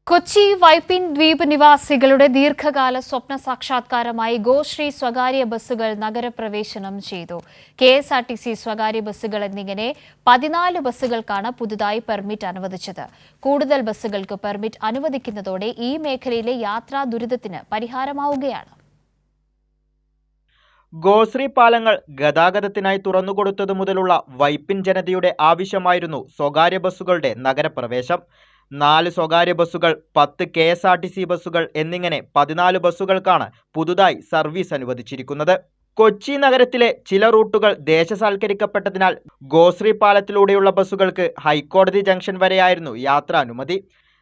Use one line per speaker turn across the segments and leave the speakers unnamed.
കൊച്ചി വൈപ്പിൻ ദ്വീപ് നിവാസികളുടെ ദീർഘകാല സ്വപ്ന സാക്ഷാത്കാരമായി ഗോശ്രീ സ്വകാര്യ ബസ്സുകൾ നഗരപ്രവേശനം ചെയ്തു. KSRTC സ്വകാര്യ ബസ്സുകൾ എന്നിങ്ങനെ 14 ബസ്സുകൾക്കാണ് പുതുതായി പെർമിറ്റ് അനുവദിച്ചത്. കൂടുതൽ ബസ്സുകൾക്ക് പെർമിറ്റ് അനുവദിക്കുന്നതോടെ ഈ മേഖലയിലെ യാത്രാ ദുരിതത്തിന് പരിഹാരമാവുകയാണ്.
ഗോശ്രീ പാലങ്ങൾ ഗതാഗതത്തിനായി തുറന്നുകൊടുത്തതു മുതലുള്ള വൈപ്പിൻ ജനതയുടെ ആവശ്യമായിരുന്നു സ്വകാര്യ ബസ്സുകളുടെ നഗരപ്രവേശം. 4 സ്വകാര്യ ബസ്സുകൾ, 10 KSRTC ബസ്സുകൾ എന്നിങ്ങനെ 14 ബസ്സുകൾക്കാണ് പുതുതായി സർവീസ് അനുവദിച്ചിരിക്കുന്നത്. കൊച്ചി നഗരത്തിലെ ചില റൂട്ടുകൾ ദേശസാൽക്കരിക്കപ്പെട്ടതിനാൽ ഗോശ്രീ പാലത്തിലൂടെയുള്ള ബസ്സുകൾക്ക് ഹൈക്കോടതി ജംഗ്ഷൻ വരെയായിരുന്നു യാത്രാനുമതി.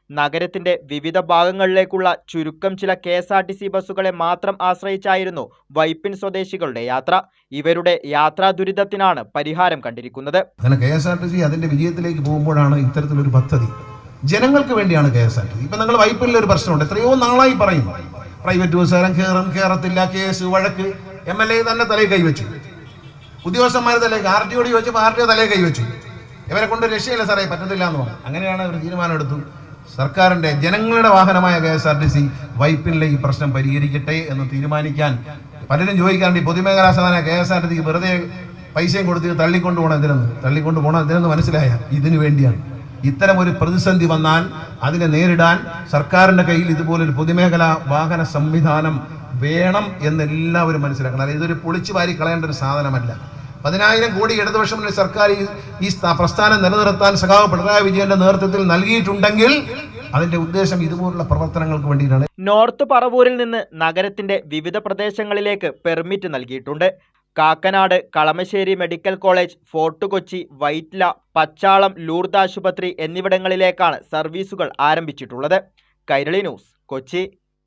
നഗരത്തിന്റെ വിവിധ ഭാഗങ്ങളിലേക്കുള്ള ചുരുക്കം ചില KSRTC ബസ്സുകളെ മാത്രം ആശ്രയിച്ചായിരുന്നു വൈപ്പിൻ സ്വദേശികളുടെ യാത്ര. ഇവരുടെ യാത്രാ ദുരിതത്തിനാണ് പരിഹാരം കണ്ടിരിക്കുന്നത്.
KSRTC അതിന്റെ വിജയത്തിലേക്ക് പോകുമ്പോഴാണ് ഇത്തരത്തിലൊരു പദ്ധതി ജനങ്ങൾക്ക് വേണ്ടിയാണ് KSRTC. ഇപ്പം നിങ്ങൾ വൈപ്പിലെ ഒരു പ്രശ്നമുണ്ട്, എത്രയോ നാളായി പറയും പ്രൈവറ്റ് ബസ്സുകാരൻ കയറത്തില്ല, കേസ് വഴക്ക്. MLA തന്നെ തലയിൽ കൈവച്ചു, ഉദ്യോഗസ്ഥന്മാർ തലയിൽ RTO ചോദിച്ചപ്പോൾ RTO തലയിൽ കൈവച്ചു. ഇവരെ കൊണ്ട് രക്ഷയില്ല സാറേ, പറ്റത്തില്ല എന്ന് പറഞ്ഞു. അങ്ങനെയാണ് ഒരു തീരുമാനം എടുത്തു. സർക്കാരിന്റെ ജനങ്ങളുടെ വാഹനമായ KSRTC വൈപ്പിനിലെ ഈ പ്രശ്നം പരിഹരിക്കട്ടെ എന്ന് തീരുമാനിക്കാൻ പലരും ചോദിക്കാറുണ്ട്. ഈ പൊതുമേഖലാ സ്ഥാന KSRTC വെറുതെ പൈസയും കൊടുത്ത് തള്ളിക്കൊണ്ട് പോകണം എന്തിനെന്ന് മനസ്സിലായ ഇതിനു വേണ്ടിയാണ്. ഇത്തരം ഒരു പ്രതിസന്ധി വന്നാൽ അതിനെ നേരിടാൻ സർക്കാരിന്റെ കയ്യിൽ ഇതുപോലൊരു പൊതുമേഖലാ വാഹന സംവിധാനം വേണം എന്നെല്ലാവരും മനസ്സിലാക്കണം. അതായത് ഇതൊരു പൊളിച്ചു വാരി കളയേണ്ട ഒരു സാധനമല്ല. 10,000 കോടി ഇടതുപക്ഷം സർക്കാർ ഈ പ്രസ്ഥാനം നിലനിർത്താൻ സഖാവ് പിണറായി വിജയന്റെ നേതൃത്വത്തിൽ നൽകിയിട്ടുണ്ടെങ്കിൽ അതിന്റെ ഉദ്ദേശം ഇതുപോലുള്ള പ്രവർത്തനങ്ങൾക്ക് വേണ്ടിയിട്ടാണ്.
നോർത്ത് പറവൂരിൽ നിന്ന് നഗരത്തിന്റെ വിവിധ പ്രദേശങ്ങളിലേക്ക് പെർമിറ്റ് നൽകിയിട്ടുണ്ട്. Kakkanad, Kalamassery medical college, fort Kochi, Vyttila, Pachalam, Lourdes ആശുപത്രി എന്നിവിടങ്ങളിലേക്കാണ് സർവീസുകൾ ആരംഭിച്ചിട്ടുള്ളത്. കൈരളി ന്യൂസ്, കൊച്ചി.